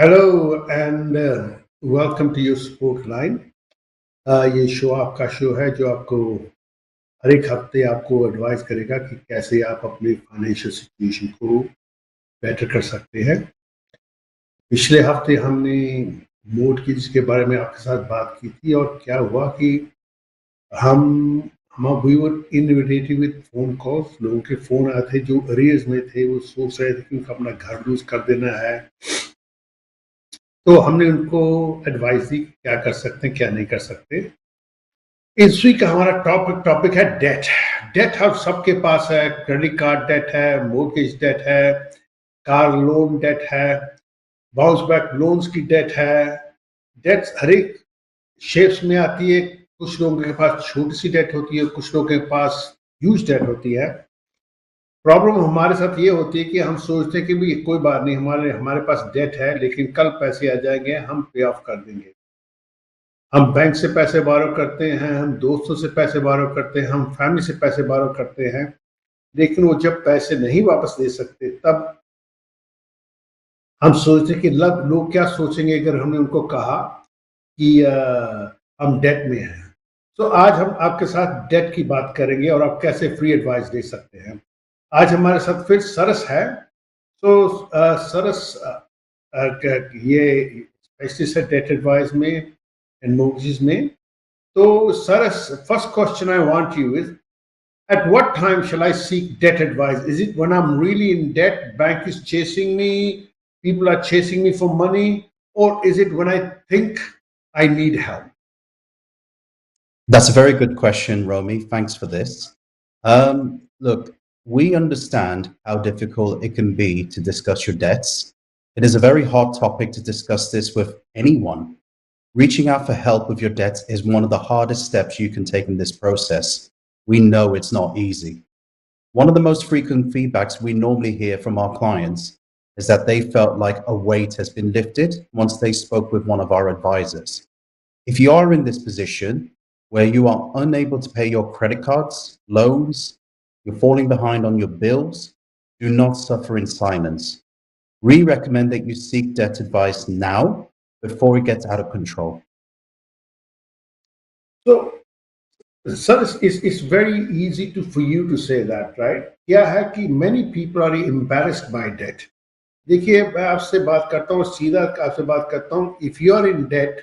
Hello and welcome to your sport line. ये show आपका show है जो आपको हर एक हफ्ते आपको एडवाइस करेगा कि कैसे आप अपनी फाइनेंशियल सिचुएशन को बेटर कर सकते हैं। पिछले हफ्ते हमने मोर्टगेज के बारे में आपके साथ बात की थी और क्या हुआ कि हम हम we were invitative with phone calls. लोगों के फोन आए थे जो अरेज में थे, वो सोच रहे थे कि उनका अपना घर लूज कर देना है। तो हमने उनको एडवाइस दी कि क्या कर सकते हैं क्या नहीं कर सकते। इस वीक का हमारा टॉपिक है डेट। डेट हम सबके पास है, क्रेडिट कार्ड डेट है, मोर्गेज डेट है, कार लोन डेट है, बाउंस बैक लोन्स की डेट है। डेट हर एक शेप्स में आती है। कुछ लोगों के पास छोटी सी डेट होती है, कुछ लोगों के पास ह्यूज डेट होती है। प्रॉब्लम हमारे साथ ये होती है कि हम सोचते हैं कि भी कोई बात नहीं, हमारे हमारे पास डेट है लेकिन कल पैसे आ जाएंगे, हम पे ऑफ कर देंगे। हम बैंक से पैसे बारो करते हैं, हम दोस्तों से पैसे बारो करते हैं, हम फैमिली से पैसे बारो करते हैं, लेकिन वो जब पैसे नहीं वापस दे सकते तब हम सोचते हैं कि लोग क्या सोचेंगे अगर हमने उनको कहा कि हम डेट में हैं। तो आज हम आपके साथ डेट की बात करेंगे और आप कैसे फ्री एडवाइस दे सकते हैं। आज हमारे साथ फिर सरस है। तो सरस, ये स्पेशलिस्ट है डेट एडवाइस में एंड मोर्गेज में। So, Saras, first question I want you is, at what time shall I seek debt advice? Is it when I'm really in debt, bank is chasing me, people are chasing me for money, or is it when I think I need help? That's a very good question, Romi. Thanks for this. Look, we understand how difficult it can be to discuss your debts. It is a very hard topic to discuss this with anyone. Reaching out for help with your debts is one of the hardest steps you can take in this process. We know it's not easy. One of the most frequent feedbacks we normally hear from our clients is that they felt like a weight has been lifted once they spoke with one of our advisors. If you are in this position where you are unable to pay your credit cards, loans, you're falling behind on your bills, do not suffer in silence. We recommend that you seek debt advice now before it gets out of control. So, sir, it's very easy for you to say that, right? क्या है कि many people are embarrassed by debt. देखिए, मैं आपसे बात करता हूँ, सीधा आपसे बात करता हूँ। If you are in debt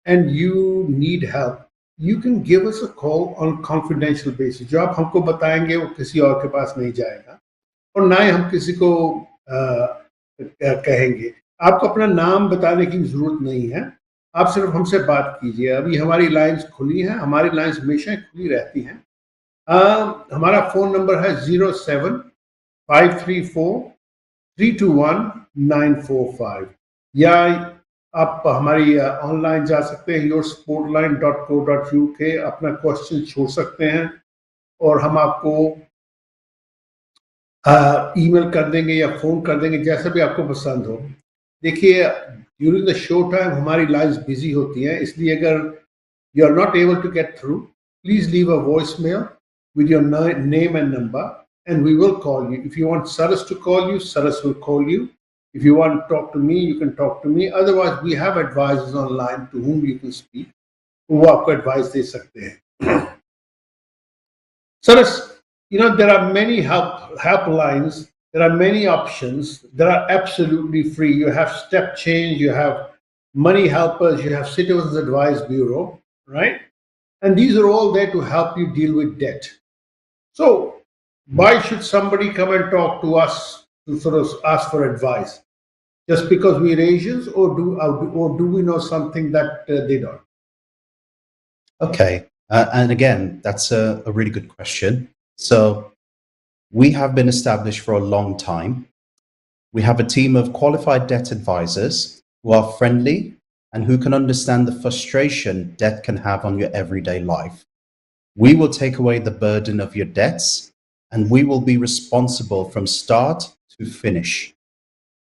and you need help, you can give us a call on confidential basis. जो आप हमको बताएंगे वो किसी और के पास नहीं जाएगा और ना ही हम किसी को कहेंगे। आपको अपना नाम बताने की जरूरत नहीं है, आप सिर्फ हमसे बात कीजिए। अभी हमारी लाइंस खुली हैं, हमारी लाइंस हमेशा खुली रहती हैं। हमारा फोन नंबर है 07534321 945, या आप हमारी ऑनलाइन जा सकते हैं yoursportline.co.uk, अपना क्वेश्चन छोड़ सकते हैं और हम आपको ईमेल कर देंगे या फोन कर देंगे, जैसा भी आपको पसंद हो। देखिए, ड्यूरिंग द शो टाइम हमारी लाइन्स बिजी होती हैं, इसलिए अगर you are not able to get through, please leave a voice mail with your name and number, and we will call you. If you want Saras to call you, Saras will call you. If you want to talk to me, you can talk to me. Otherwise, we have advisors online to whom you can speak, who आपको advice दे सकते हैं। Saras, there are many helplines, there are many options that are absolutely free. You have Step Change, you have Money Helpers, you have Citizens Advice Bureau, right? And these are all there to help you deal with debt. So, why should somebody come and talk to us to sort of ask for advice? Just because we're Asians, or do we know something that they don't? Okay. And again, that's a really good question. So, we have been established for a long time. We have a team of qualified debt advisors who are friendly and who can understand the frustration debt can have on your everyday life. We will take away the burden of your debts, and we will be responsible from start to finish.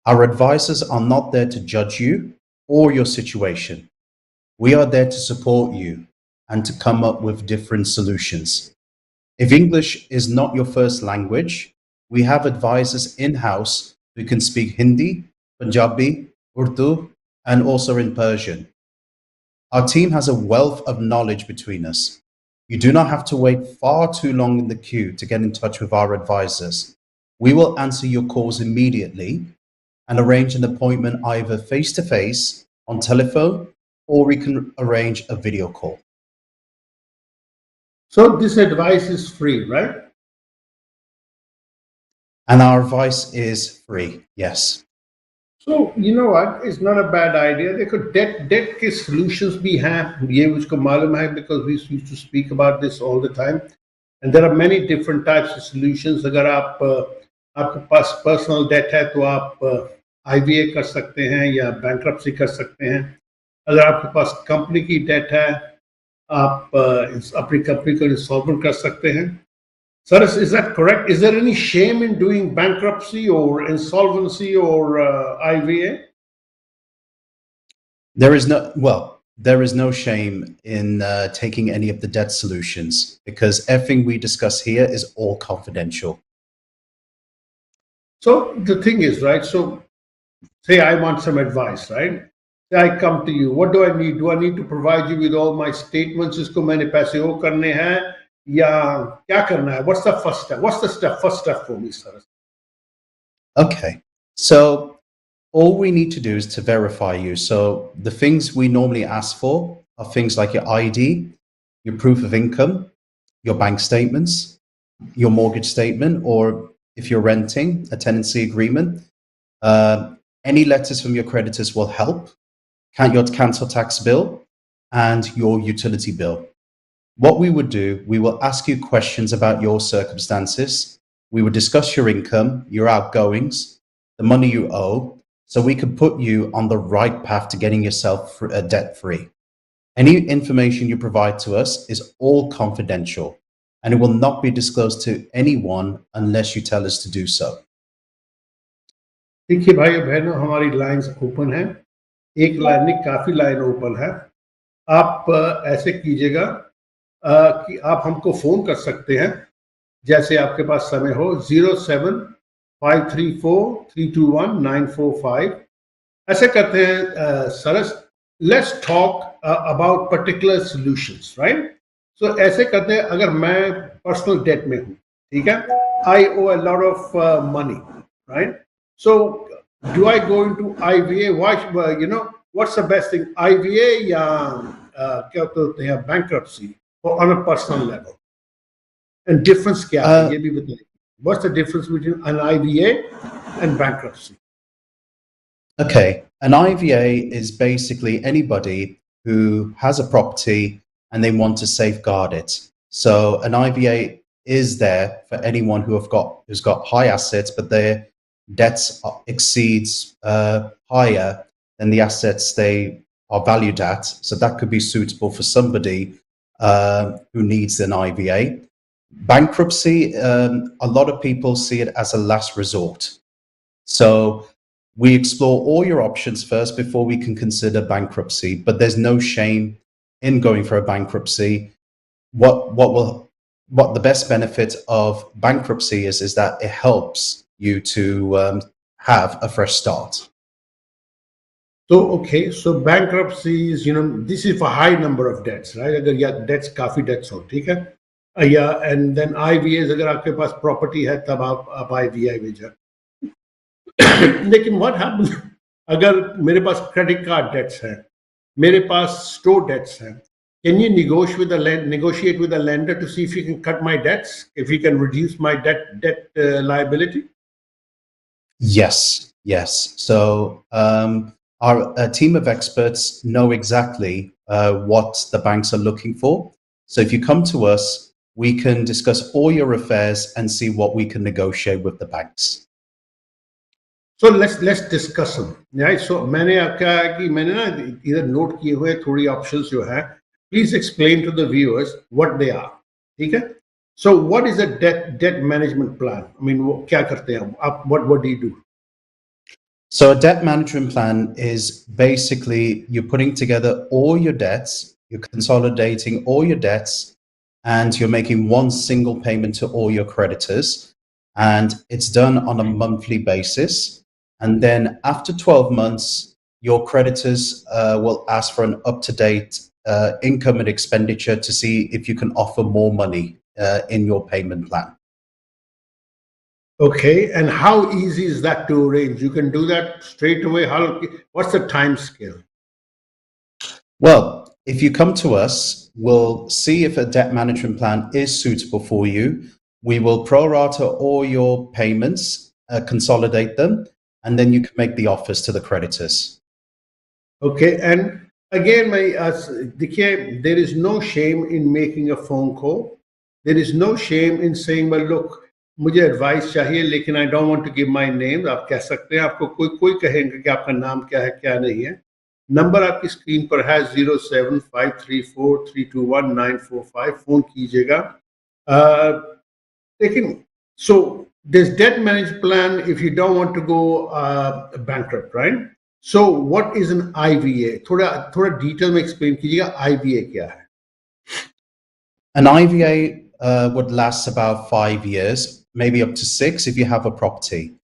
Our advisors are not there to judge you or your situation. We are there to support you and to come up with different solutions. If English is not your first language, we have advisors in-house who can speak Hindi, Punjabi, Urdu, and also in Persian. Our team has a wealth of knowledge between us. You do not have to wait far too long in the queue to get in touch with our advisors. We will answer your calls immediately and arrange an appointment either face to face, on telephone, or we can arrange a video call. So this advice is free, right? And our advice is free, yes. So you know what? It's not a bad idea. देखो debt के solutions भी हैं. ये मुझको मालूम है because we used to speak about this all the time. And there are many different types of solutions. अगर आप आपके पास personal debt है तो आप IVA कर सकते हैं या bankruptcy कर सकते हैं. अगर आपके पास कंपनी की डेट है आप अपनी कंपनी को इंसॉल्वेंट कर सकते हैं. Sir, is that correct? Is there any shame in doing bankruptcy or insolvency or IVA? There is no shame in taking any of the debt solutions because everything we discuss here is all confidential. So the thing is, right? So say I want some advice, right? Say I come to you. What do I need? Do I need to provide you with all my statements? इसको मैंने पैसे वो करने हैं या क्या करना है? What's the first step? What's the first step for me, sir? Okay, so all we need to do is to verify you. So the things we normally ask for are things like your ID, your proof of income, your bank statements, your mortgage statement, or if you're renting, a tenancy agreement. Any letters from your creditors will help. Your council tax bill and your utility bill. What we would do, we will ask you questions about your circumstances. We would discuss your income, your outgoings, the money you owe, so we can put you on the right path to getting yourself debt free. Any information you provide to us is all confidential and it will not be disclosed to anyone unless you tell us to do so. देखिए भाई बहनों हमारी lines open है. एक line नहीं काफी line open है. आप ऐसे कीजिएगा कि आप हमको फोन कर सकते हैं जैसे आपके पास समय हो 0753432195. ऐसे करते हैं सरस. Let's talk about particular solutions, right? So ऐसे करते हैं अगर मैं पर्सनल डेट में हूँ, ठीक है, I owe a lot of money, right? So do I go into IVA? What you know what's the best thing, IVA या क्या बोलते हैं bankruptcy or on a personal level? And difference क्या है ये भी बताइए. What's the difference between an IVA and bankruptcy? Okay, an IVA is basically anybody who has a property and they want to safeguard it. So an IVA is there for anyone who's got high assets, but their debts exceeds higher than the assets they are valued at. So that could be suitable for somebody who needs an IVA. Bankruptcy, a lot of people see it as a last resort. So we explore all your options first before we can consider bankruptcy, but there's no shame in going for a bankruptcy. What the best benefit of bankruptcy is that it helps you to have a fresh start. So okay, so bankruptcies, you know, this is for high number of debts, right? अगर या debts काफी debts हो, ठीक है, या and then IVAs अगर आपके पास property है तब आप IVA में जाओ. लेकिन what happens अगर मेरे पास credit card debts हैं, मेरे पास store debts हैं, can you negotiate with the lender to see if you can cut my debts, if you can reduce my debt liability? Yes. So our team of experts know exactly what the banks are looking for. So if you come to us, we can discuss all your affairs and see what we can negotiate with the banks. So let's discuss them. Right? So मैंने क्या है कि मैंने ना इधर note किए हुए थोड़ी options जो है. Please explain to the viewers what they are. ठीक है? So what is a debt management plan? I mean वो क्या करते हैं आप? What do you do? So a debt management plan is basically you're putting together all your debts, you're consolidating all your debts, and you're making one single payment to all your creditors. And it's done on a monthly basis. And then after 12 months, your creditors will ask for an up-to-date income and expenditure to see if you can offer more money in your payment plan. Okay, and how easy is that to arrange? You can do that straight away. What's the time scale? Well, if you come to us, we'll see if a debt management plan is suitable for you. We will prorata all your payments, consolidate them, and then you can make the offers to the creditors. Okay, and again, देखिए, there is no shame in making a phone call. There is no shame in saying, well, look, मुझे advice चाहिए लेकिन I don't want to give my name. आप कह सकते हैं, आपको कोई कोई कहेंगे कि आपका नाम क्या है क्या नहीं है. नंबर आपकी स्क्रीन पर है 07534321945. फोन कीजिएगा. लेकिन so this debt management plan, if you don't want to go bankrupt, right? So what is an IVA? थोड़ा थोड़ा डिटेल में एक्सप्लेन कीजिएगा IVA क्या है. An IVA would last about 5 years, maybe up to 6 if you have a property.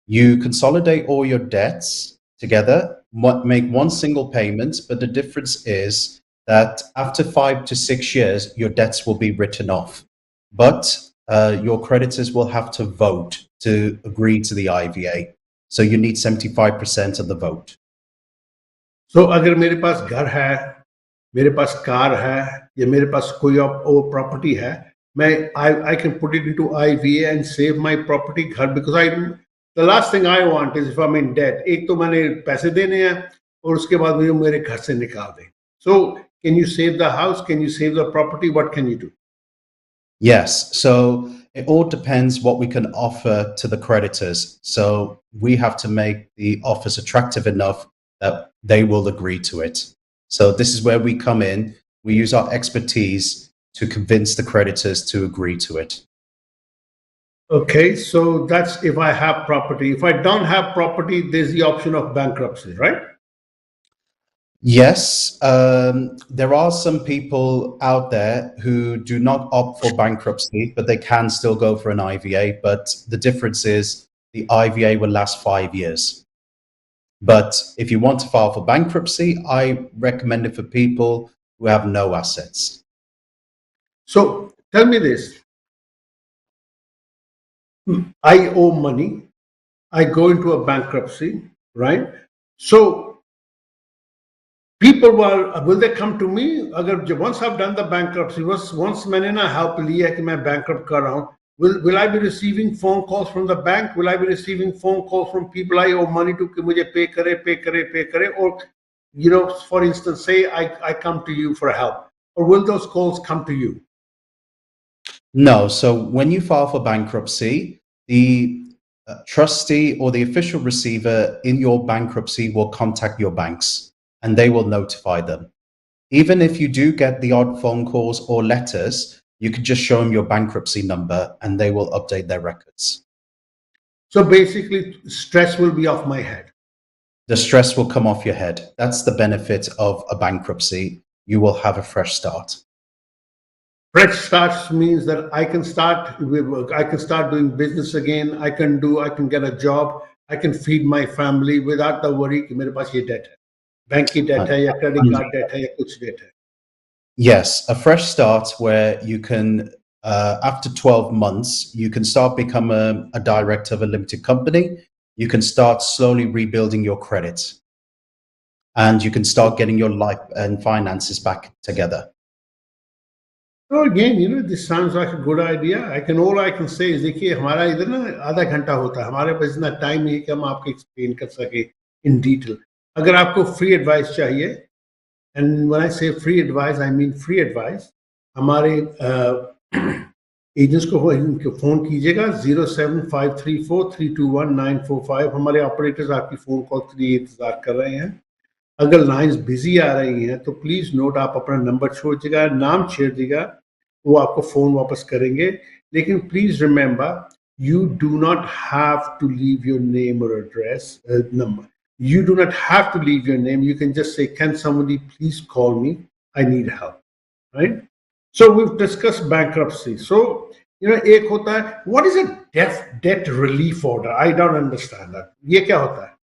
You consolidate all your debts together, make one single payment, but the difference is that after 5 to 6 years, your debts will be written off. But your creditors will have to vote to agree to the IVA. So you need 75% of the vote. So अगर मेरे पास घर है, मेरे पास car है, या मेरे पास कोई और प्रॉपर्टी है, मैं I can put it into IVA and save my property घर, because the last thing I want is if I'm in debt, एक तो मैंने पैसे देने हैं और उसके बाद मुझे मेरे घर से निकाल दें. So can you save the house? Can you save the property? What can you do? Yes. So it all depends what we can offer to the creditors. So we have to make the offers attractive enough that they will agree to it. So this is where we come in. We use our expertise to convince the creditors to agree to it. Okay, so that's if I have property. If I don't have property, there's the option of bankruptcy, right? Yes, there are some people out there who do not opt for bankruptcy, but they can still go for an IVA. But the difference is the IVA will last 5 years. But if you want to file for bankruptcy, I recommend it for people who have no assets. So tell me this. I owe money. I go into a bankruptcy, right? So people will they come to me? अगर once I've done the bankruptcy, once मैंने ना help लिया कि मैं bankrupt कर रहा हूँ, will I be receiving phone calls from the bank? Will I be receiving phone calls from people I owe money to कि मुझे pay करे? Or, you know, for instance, say I come to you for help, or will those calls come to you? No. So when you file for bankruptcy, the trustee or the official receiver in your bankruptcy will contact your banks and they will notify them. Even if you do get the odd phone calls or letters, you can just show them your bankruptcy number and they will update their records. So basically, stress will be off my head. The stress will come off your head. That's the benefit of a bankruptcy. You will have a fresh start. Fresh starts means that I can start doing business again. I can get a job. I can feed my family without the worry कि मेरे पास ये debt है, bank की debt है या credit card debt है या कुछ debt है. Yes, a fresh start where you can, after 12 months, you can start become a director of a limited company. You can start slowly rebuilding your credit and you can start getting your life and finances back together. So again, you know, this sounds like a good idea. All I can say is देखिए हमारा इधर ना आधा घंटा होता है, हमारे पास इतना टाइम नहीं है कि हम आपको एक्सप्लेन कर सके in detail. अगर आपको free advice चाहिए, and when I say free advice, I mean free advice. हमारे एजेंट्स को इनके फोन कीजिएगा 07534321945. हमारे ऑपरेटर्स आपकी फोन कॉल के लिए इंतजार कर रहे हैं. अगर लाइंस बिजी आ रही हैं तो प्लीज नोट, आप अपना नंबर छोड़ दीजिएगा, नाम छेड़ दीजिएगा, वो आपको फोन वापस करेंगे. लेकिन please remember, you do not have to leave your name or address number. You do not have to leave your name. You can just say, can somebody please call me? I need help. Right? So we've discussed bankruptcy. So, you know, एक होता है, what is a debt relief order? I don't understand that. ये क्या होता है?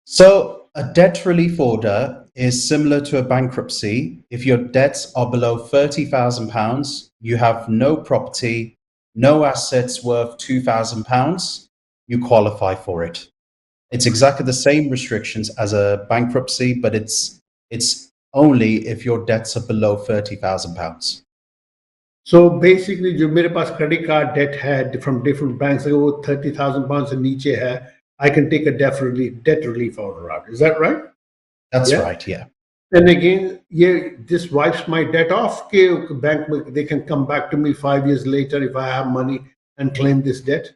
So A debt relief order is similar to a bankruptcy. If your debts are below £30,000, you have no property, no assets worth £2,000, you qualify for it. It's exactly the same restrictions as a bankruptcy, but it's only if your debts are below £30,000. So basically जो मेरे पास credit card debt है from different banks अगर वो 30,000 pounds से नीचे है, I can take a debt relief order out. Is that right? That's Yeah. right, yeah. And again, yeah, this wipes my debt off. Okay, bank they can come back to me 5 years later if I have money and claim this debt.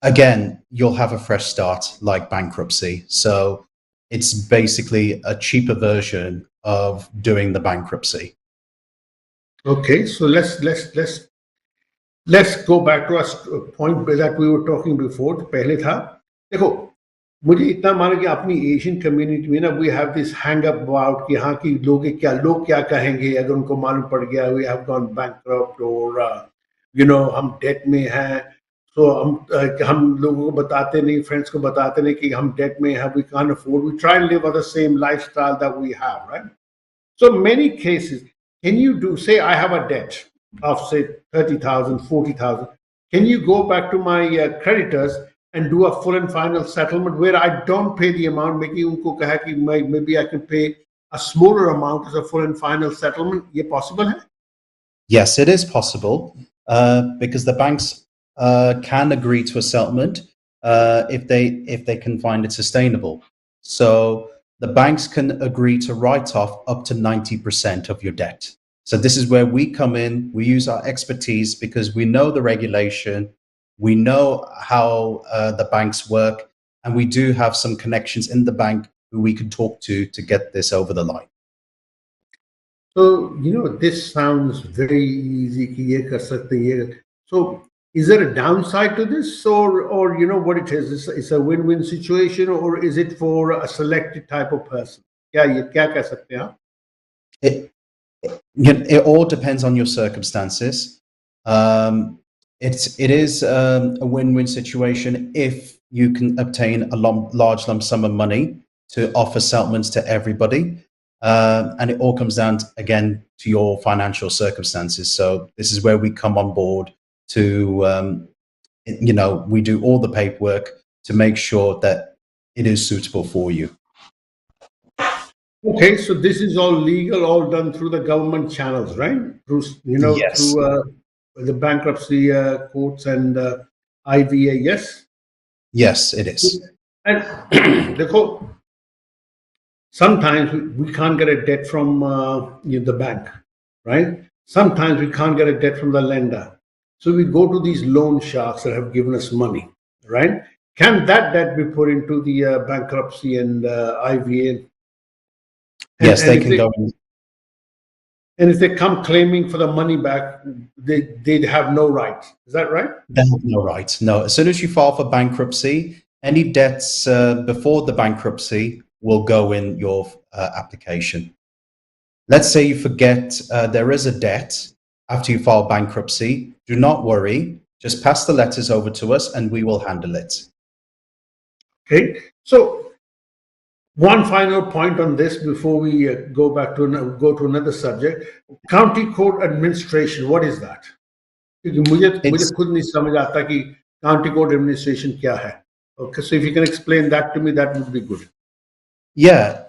Again, you'll have a fresh start like bankruptcy. So it's basically a cheaper version of doing the bankruptcy. Okay, so let's go back to a point that we were talking before. पहले था देखो मुझे इतना मानो कि अपनी Asian community में ना we have this hang up about कि हाँ कि लोग क्या कहेंगे अगर उनको मालूम पड़ गया वी हैव गॉन बैंकरप्ट और हम डेट में हैं सो हम लोगों को बताते नहीं फ्रेंड्स को बताते नहीं कि हम डेट में हैं we can't afford we try live the same lifestyle that we have right so many cases, can you do, say I have a debt of say 30,000, 40,000. Can you go back to my creditors and do a full and final settlement where I don't pay the amount, maybe unko kaha ki maybe I can pay a smaller amount as a full and final settlement? Ye possible hai? Yes, it is possible because the banks can agree to a settlement if they can find it sustainable. So the banks can agree to write off up to 90% of your debt. So this is where we come in. We use our expertise because we know the regulation, we know how the banks work, and we do have some connections in the bank who we can talk to get this over the line. So, this sounds very easy. Ki ye kar sakte, So, is there a downside to this, or what it is? It's a win-win situation, or is it for a selected type of person? क्या कह सकते हैं आप? It all depends on your circumstances. It is a win-win situation if you can obtain a large lump sum of money to offer settlements to everybody. And it all comes down again to your financial circumstances. So this is where we come on board to, we do all the paperwork to make sure that it is suitable for you. Okay, so this is all legal, all done through the government channels, right? Through Yes. through the bankruptcy courts and IVA. Yes. Yes, it is. And देखो, sometimes we can't get a debt from the bank, right? Sometimes we can't get a debt from the lender. So we go to these loan sharks that have given us money, right? Can that debt be put into the bankruptcy and IVA? Yes, they if can go. and if they come claiming for the money back, they have no rights. Is that right? They have no right. No. As soon as you file for bankruptcy, any debts before the bankruptcy will go in your application. Let's say you forget there is a debt after you file bankruptcy. Do not worry. Just pass the letters over to us and we will handle it. Okay. So one final point on this before we go to another subject. County court administration. What is that? क्योंकि मुझे खुद नहीं समझ आता कि county court administration क्या है. Okay, so if you can explain that to me, that would be good. Yeah,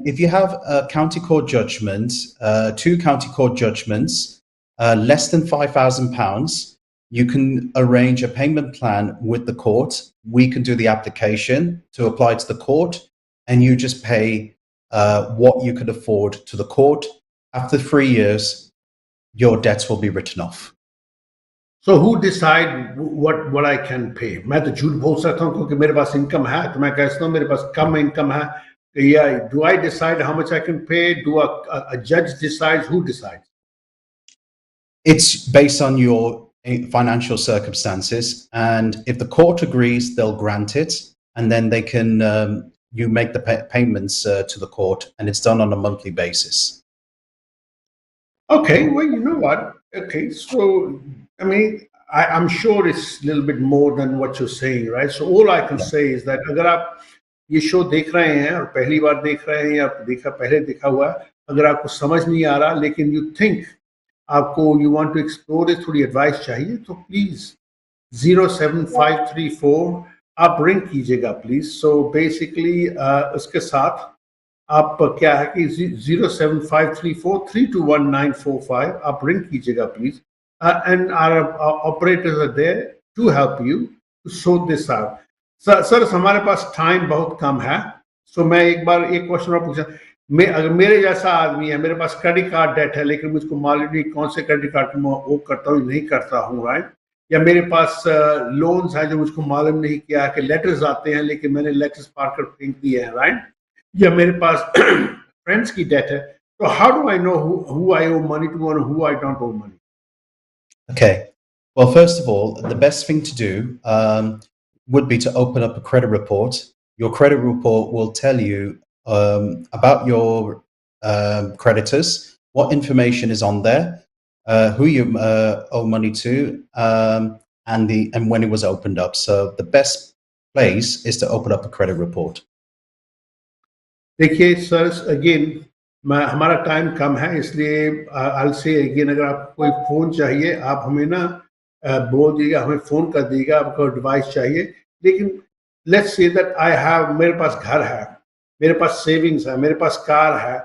if you have a county court judgment, two county court judgments, less than £5,000, you can arrange a payment plan with the court. We can do the application to apply to the court, and you just pay what you could afford to the court. After 3 years, your debts will be written off. So who decide what I can pay? मैं तो झूठ बोल सकता हूँ क्योंकि मेरे पास income है तो मैं कहता हूँ मेरे पास कम income है. Yeah, do I decide how much I can pay? Do a judge decides? Who decides? It's based on your financial circumstances, and if the court agrees, they'll grant it, and then they can you make the payments to the court, and it's done on a monthly basis. Okay, well, you know what? Okay, so I mean, I'm sure it's a little bit more than what you're saying, right? So all I can say is that अगर आप ये show देख रहे हैं और पहली बार देख रहे हैं या पहले देखा हुआ है, अगर आपको समझ नहीं आ रहा लेकिन यू थिंक आपको you want to explore it, थोड़ी एडवाइस चाहिए, तो प्लीज 07534 आप रिंग कीजिएगा प्लीज। सो बेसिकली उसके साथ आप क्या है कि 07534 321 945 आप रिंग कीजिएगा please, and our operators are there to help you to sort this out. Sir हमारे पास टाइम बहुत कम है, सो मैं एक बार एक क्वेश्चन और पूछा। अगर मेरे जैसा आदमी है, मेरे पास क्रेडिट कार्ड डेट है लेकिन मुझको मालूम नहीं कौन से क्रेडिट कार्ड मैं वो करता हूँ नहीं करता हूँ, राइट? या मेरे पास लोन्स हैं जो मुझको मालूम नहीं किया है कि लेटर्स आते हैं लेकिन मैंने लेटर्स पार कर फेंक दिए हैं, राइट? या मेरे पास फ्रेंड्स की डेट है, तो how do I know who I owe money to and who I don't owe money? Okay. Well, first of all, the best thing to do would be to open up a credit report. Your credit report will tell you about your creditors, what information is on there, who you owe money to, and when it was opened up. So the best place is to open up a credit report. देखिए sir, again हमारा time कम है, इसलिए आई से again, अगर आपको कोई phone चाहिए आप हमें ना बोल दीजिएगा, हमें फ़ोन कर दीजिएगा, आपको एडवाइस चाहिए। लेकिन let's say that I have, मेरे पास घर है, मेरे पास सेविंग्स है, मेरे पास कार है,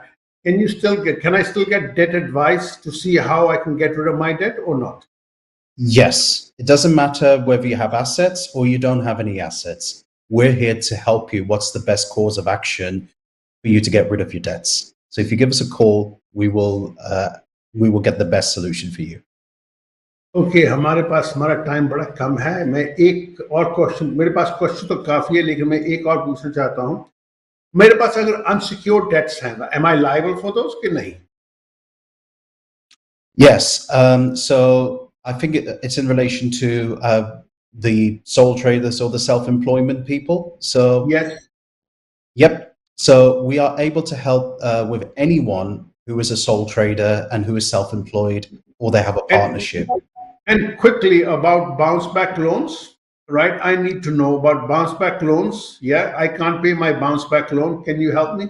can I still get debt advice to see how I can get rid of my debt और not? Yes, it doesn't matter whether you have assets or you don't have any assets. We're here to help you. What's the best course of action for you to get rid of your debts? So if you give us a call, we will get the best solution for you. Okay, हमारा time बड़ा कम है। मैं एक और question, मेरे पास question तो काफ़ी है लेकिन मैं एक और पूछना चाहता हूँ। मेरे पास अगर अनसिक्योर्ड डेट्स हैं, am I liable for those कि नहीं? Yes. So I think it's in relation to the sole traders or the self-employment people. So, Yes. yep. So we are able to help with anyone who is a sole trader and who is self-employed or they have a partnership. And quickly about bounce back loans, right? I need to know about bounce back loans. Yeah, I can't pay my bounce back loan. Can you help me?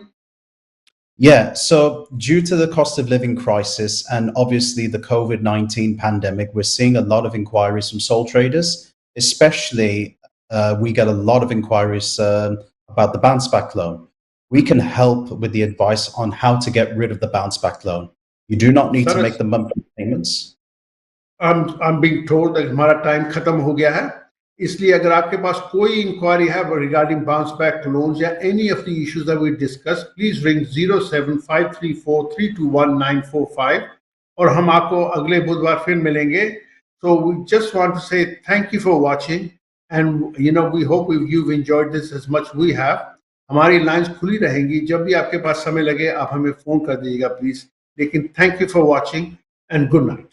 Yeah, so due to the cost of living crisis and obviously the COVID-19 pandemic, we're seeing a lot of inquiries from sole traders, especially we get a lot of inquiries about the bounce back loan. We can help with the advice on how to get rid of the bounce back loan. You do not need to make the monthly payments. I'm being told that हमारा time खत्म हो गया है, इसलिए अगर आपके पास कोई inquiry है regarding bounce back loans या any of the issues that we discussed, please ring 07534321945 और हम आपको अगले बुधवार फिर मिलेंगे। So we just want to say thank you for watching, and you know we hope you've enjoyed this as much we have. हमारी lines खुली रहेंगी, जब भी आपके पास समय लगे आप हमें फोन कर दीजिएगा प्लीज। लेकिन thank you for watching and good night.